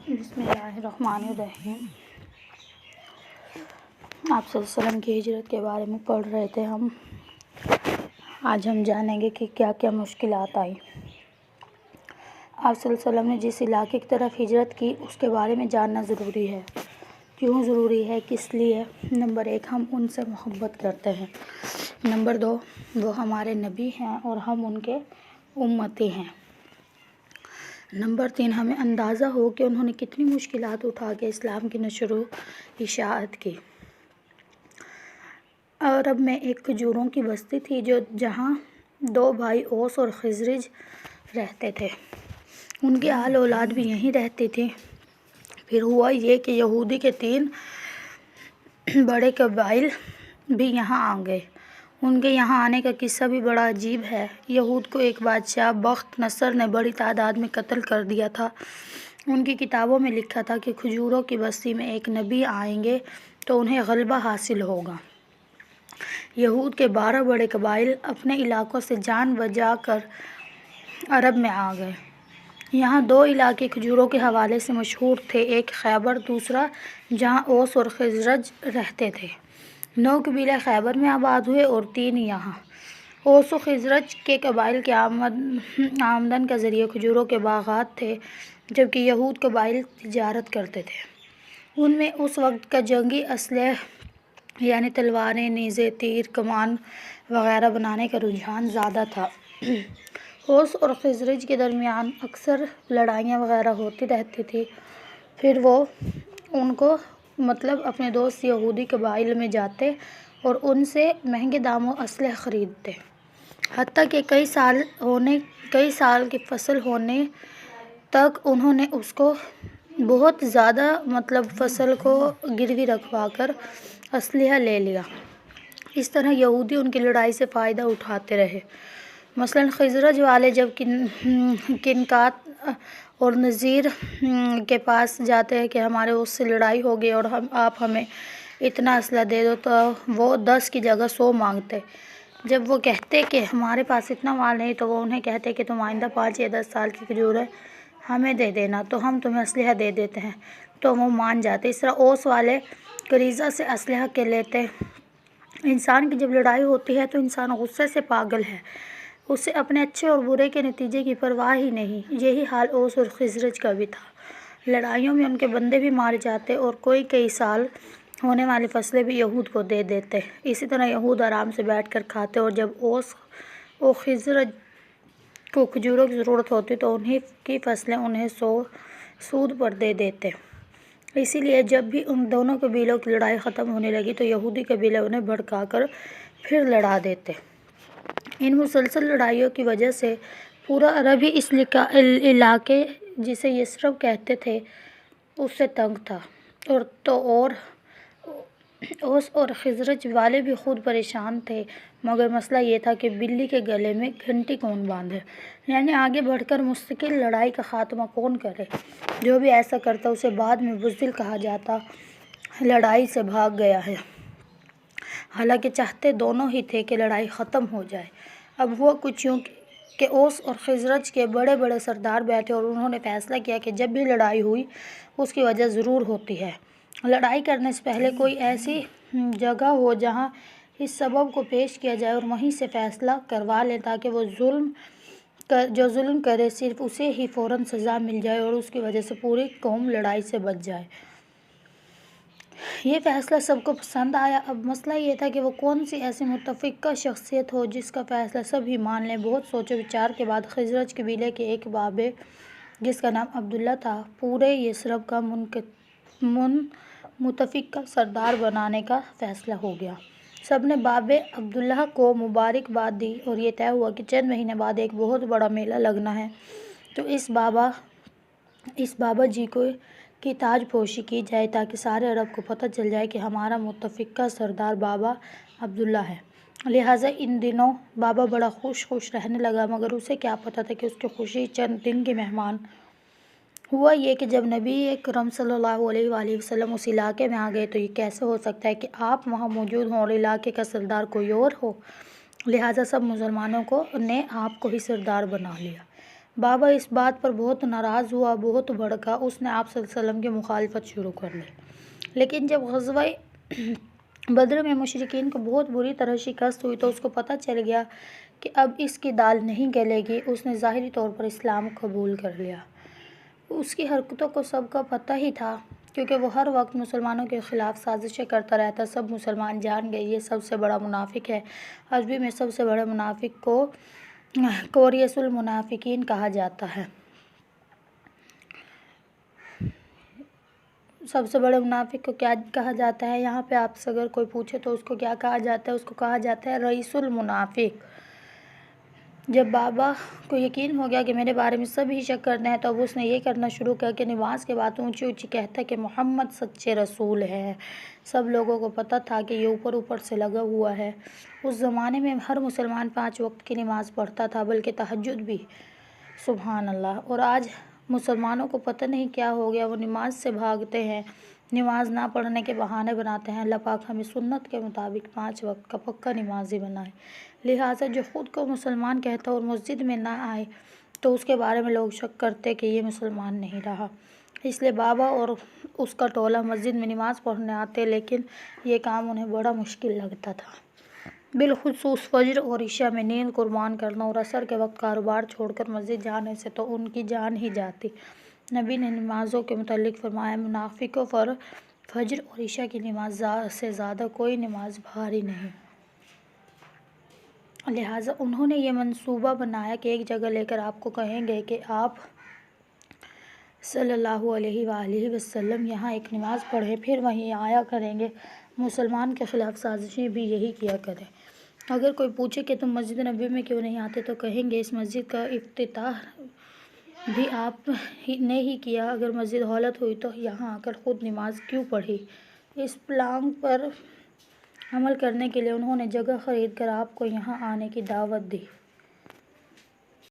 بسم اللہ الرحمن الرحیم۔ آپ صلی اللہ علیہ وسلم کی ہجرت کے بارے میں پڑھ رہے تھے ہم۔ آج ہم جانیں گے کہ کیا کیا مشکلات آئی۔ آپ صلی اللہ علیہ وسلم نے جس علاقے کی طرف ہجرت کی اس کے بارے میں جاننا ضروری ہے۔ کیوں ضروری ہے، کس لیے؟ نمبر 1، ہم ان سے محبت کرتے ہیں۔ نمبر 2، وہ ہمارے نبی ہیں اور ہم ان کے امتی ہیں۔ نمبر 3، ہمیں اندازہ ہو کہ انہوں نے کتنی مشکلات اٹھا کے اسلام کی نشر و اشاعت کی۔ عرب میں ایک کھجوروں کی بستی تھی جہاں 2 بھائی اوس اور خزرج رہتے تھے۔ ان کی اہل اولاد بھی یہیں رہتی تھی۔ پھر ہوا یہ کہ یہودی کے 3 بڑے قبائل بھی یہاں آ گئے۔ ان کے یہاں آنے کا قصہ بھی بڑا عجیب ہے۔ یہود کو ایک بادشاہ بخت نصر نے بڑی تعداد میں قتل کر دیا تھا۔ ان کی کتابوں میں لکھا تھا کہ کھجوروں کی بستی میں ایک نبی آئیں گے تو انہیں غلبہ حاصل ہوگا۔ یہود کے 12 بڑے قبائل اپنے علاقوں سے جان بچا کر عرب میں آ گئے۔ یہاں 2 علاقے کھجوروں کے حوالے سے مشہور تھے، ایک خیبر، دوسرا جہاں اوس اور خزرج رہتے تھے۔ 9 قبیلے خیبر میں آباد ہوئے اور 3 یہاں۔ اوس و خزرج کے قبائل کے آمدن کا ذریعہ کھجوروں کے باغات تھے، جبکہ یہود قبائل تجارت کرتے تھے۔ ان میں اس وقت کا جنگی اسلحہ یعنی تلواریں، نیزے، تیر، کمان وغیرہ بنانے کا رجحان زیادہ تھا۔ اوس اور خزرج کے درمیان اکثر لڑائیاں وغیرہ ہوتی رہتی تھی۔ پھر وہ اپنے دوست یہودی قبائل میں جاتے اور ان سے مہنگے داموں اسلحہ خریدتے، حتیٰ کہ کئی سال کی فصل ہونے تک انہوں نے اس کو بہت زیادہ فصل کو گروی رکھوا کر اسلحہ لے لیا۔ اس طرح یہودی ان کی لڑائی سے فائدہ اٹھاتے رہے۔ مثلاً خزرج والے جب کنکات اور نذیر کے پاس جاتے ہیں کہ ہمارے اس سے لڑائی ہوگی اور آپ ہمیں اتنا اسلحہ دے دو، تو وہ 10 کی جگہ 100 مانگتے۔ جب وہ کہتے کہ ہمارے پاس اتنا مال نہیں تو وہ انہیں کہتے کہ تم آئندہ 5 یا 10 سال کی کھجوریں ہمیں دے دینا تو ہم تمہیں اسلحہ دے دیتے ہیں، تو وہ مان جاتے۔ اس طرح اوس والے قریظہ سے اسلحہ کے لیتے۔ انسان کی جب لڑائی ہوتی ہے تو انسان غصے سے پاگل ہے، اسے اپنے اچھے اور برے کے نتیجے کی پرواہ ہی نہیں۔ یہی حال اوس اور خزرج کا بھی تھا۔ لڑائیوں میں ان کے بندے بھی مارے جاتے اور کئی سال ہونے والی فصلیں بھی یہود کو دے دیتے۔ اسی طرح یہود آرام سے بیٹھ کر کھاتے اور جب اوس و خزرج کو کھجوروں کی ضرورت ہوتی تو انہی کی فصلیں انہیں سود پر دے دیتے۔ اسی لیے جب بھی ان دونوں قبیلوں کی لڑائی ختم ہونے لگی تو یہودی قبیلے انہیں بھڑکا کر پھر لڑا دیتے۔ ان مسلسل لڑائیوں کی وجہ سے پورا عرب ہی اس علاقے جسے یثرب کہتے تھے اس سے تنگ تھا۔ اور اوس اور خزرج والے بھی خود پریشان تھے، مگر مسئلہ یہ تھا کہ بلی کے گلے میں گھنٹی کون باندھے، یعنی آگے بڑھ کر مستقل لڑائی کا خاتمہ کون کرے۔ جو بھی ایسا کرتا اسے بعد میں بزدل کہا جاتا، لڑائی سے بھاگ گیا ہے۔ حالانکہ چاہتے دونوں ہی تھے کہ لڑائی ختم ہو جائے۔ اب ہوا کچھ یوں کہ اوس اور خزرج کے بڑے بڑے سردار بیٹھے اور انہوں نے فیصلہ کیا کہ جب بھی لڑائی ہوئی اس کی وجہ ضرور ہوتی ہے۔ لڑائی کرنے سے پہلے کوئی ایسی جگہ ہو جہاں اس سبب کو پیش کیا جائے اور وہیں سے فیصلہ کروا لیں تاکہ جو ظلم کرے صرف اسے ہی فوراً سزا مل جائے اور اس کی وجہ سے پوری قوم لڑائی سے بچ جائے۔ یہ فیصلہ سب کو پسند آیا۔ اب مسئلہ یہ تھا کہ وہ کون سی ایسی متفقہ شخصیت ہو جس کا فیصلہ سب ہی مان لیں۔ بہت سوچ و بچار کے بعد خزرج قبیلے کے ایک بابے جس کا نام عبداللہ تھا، پورے یثرب کا متفقہ سردار بنانے کا فیصلہ ہو گیا۔ سب نے بابے عبداللہ کو مبارکباد دی اور یہ طے ہوا کہ چند مہینے بعد ایک بہت بڑا میلہ لگنا ہے تو اس بابا جی کی تاج پوشی کی جائے تاکہ سارے عرب کو پتہ چل جائے کہ ہمارا متفقہ سردار بابا عبداللہ ہے۔ لہٰذا ان دنوں بابا بڑا خوش رہنے لگا، مگر اسے کیا پتہ تھا کہ اس کی خوشی چند دن کی مہمان۔ ہوا یہ کہ جب نبی اکرم صلی اللہ علیہ وآلہ وسلم اس علاقے میں آ گئے تو یہ کیسے ہو سکتا ہے کہ آپ وہاں موجود ہوں اور علاقے کا سردار کوئی اور ہو؟ لہٰذا سب مسلمانوں نے آپ کو ہی سردار بنا لیا۔ بابا اس بات پر بہت ناراض ہوا، بہت بھڑکا، اس نے آپ صلی اللہ علیہ وسلم کی مخالفت شروع کر لی۔ لیکن جب غزوہ بدر میں مشرکین کو بہت بری طرح شکست ہوئی تو اس کو پتہ چل گیا کہ اب اس کی دال نہیں گلے گی۔ اس نے ظاہری طور پر اسلام قبول کر لیا۔ اس کی حرکتوں کو سب کا پتہ ہی تھا، کیونکہ وہ ہر وقت مسلمانوں کے خلاف سازشیں کرتا رہتا۔ سب مسلمان جان گئے یہ سب سے بڑا منافق ہے۔ عربی میں سب سے بڑے منافق کو رئیس المنافقین کہا جاتا ہے۔ سب سے بڑے منافق کو کیا کہا جاتا ہے؟ یہاں پہ آپ سے اگر کوئی پوچھے تو اس کو کیا کہا جاتا ہے؟ اس کو کہا جاتا ہے رئیس المنافق۔ جب بابا کو یقین ہو گیا کہ میرے بارے میں سب ہی شک کرتے ہیں تو اب اس نے یہ کرنا شروع کیا کہ نماز کے بعد اونچی اونچی کہتا کہ محمد سچے رسول ہے۔ سب لوگوں کو پتہ تھا کہ یہ اوپر اوپر سے لگا ہوا ہے۔ اس زمانے میں ہر مسلمان 5 وقت کی نماز پڑھتا تھا، بلکہ تہجد بھی، سبحان اللہ۔ اور آج مسلمانوں کو پتہ نہیں کیا ہو گیا، وہ نماز سے بھاگتے ہیں، نماز نہ پڑھنے کے بہانے بناتے ہیں۔ اللہ پاک ہمیں سنت کے مطابق 5 وقت کا پکا نمازی بنائے۔ لہٰذا جو خود کو مسلمان کہتا اور مسجد میں نہ آئے تو اس کے بارے میں لوگ شک کرتے کہ یہ مسلمان نہیں رہا۔ اس لیے بابا اور اس کا ٹولہ مسجد میں نماز پڑھنے آتے، لیکن یہ کام انہیں بڑا مشکل لگتا تھا۔ بالخصوص فجر اور عشاء میں نیند قربان کرنا اور عصر کے وقت کاروبار چھوڑ کر مسجد جانے سے تو ان کی جان ہی جاتی۔ نبی نے نمازوں کے متعلق فرمایا، منافقوں پر فجر اور عشاء کی نماز سے زیادہ کوئی نماز بھاری نہیں۔ لہٰذا انہوں نے یہ منصوبہ بنایا کہ ایک جگہ لے کر آپ کو کہیں گے کہ آپ صلی اللہ علیہ وآلہ وسلم یہاں ایک نماز پڑھیں، پھر وہیں آیا کریں گے۔ مسلمان کے خلاف سازشیں بھی یہی کیا کریں۔ اگر کوئی پوچھے کہ تم مسجد نبوی میں کیوں نہیں آتے تو کہیں گے اس مسجد کا افتتاح بھی آپ نے ہی کیا، اگر مسجد ہولت ہوئی تو یہاں آ کر خود نماز کیوں پڑھی؟ اس پلان پر عمل کرنے کے لیے انہوں نے جگہ خرید کر آپ کو یہاں آنے کی دعوت دی۔